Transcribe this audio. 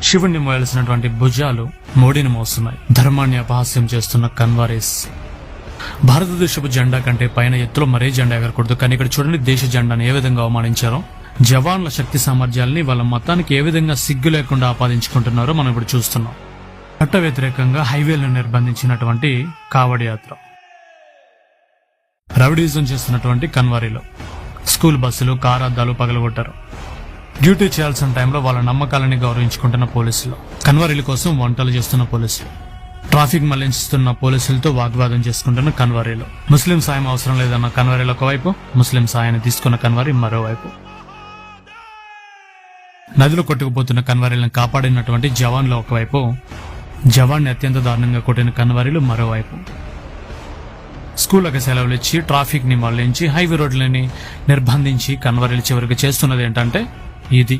శివుణ్ణి మోయాల్సినటువంటి భుజాలు మోడీని మోస్తున్నాయి. ధర్మాన్ని అపహాస్యం చేస్తున్న కన్వారీస్. భారతదేశపు జెండా కంటే పైన ఎత్తులో మరే జెండా ఎగరకూడదు, కానీ ఇక్కడ చూడండి దేశ జెండాను ఏ విధంగా అవమానించారో. జవాన్ల శక్తి సామర్థ్యాల్ని వాళ్ళ మతానికి ఏ విధంగా సిగ్గు లేకుండా ఆపాదించుకుంటున్నారో మనం ఇప్పుడు చూస్తున్నాం. చట్ట వ్యతిరేకంగా హైవేలను నిర్బంధించినటువంటి కావడి యాత్ర, రౌడీజం చేస్తున్నటువంటి కన్వారీలో స్కూల్ బస్సులు, కార్ అద్దాలు పగలగొట్టారు. డ్యూటీ చేయాల్సిన టైంలో వాళ్ళ నమ్మకాలని గౌరవించుకుంటున్న పోలీసులు, కన్వారీల కోసం వంటలు చేస్తున్న పోలీసులు, ట్రాఫిక్ మళ్లించుతున్న పోలీసులతో వాగ్వాదం చేసుకుంటున్న కన్వారీలు. ముస్లిం సాయం అవసరం లేదన్న కన్వారీలు ఒకవైపు, ముస్లిం సాయాన్ని తీసుకున్న కన్వారీ మరోవైపు. నదిలో కొట్టుకుపోతున్న కన్వారీలను కాపాడినటువంటి జవాన్లు ఒకవైపు, జవాన్ని అత్యంత దారుణంగా కొట్టిన కన్వారీలు మరోవైపు. స్కూళ్ళకి సెలవులు ఇచ్చి, ట్రాఫిక్ ని మళ్లించి, హైవే రోడ్లని నిర్బంధించి కన్వారీలు చివరికి చేస్తున్నది ఏంటంటే ఇది.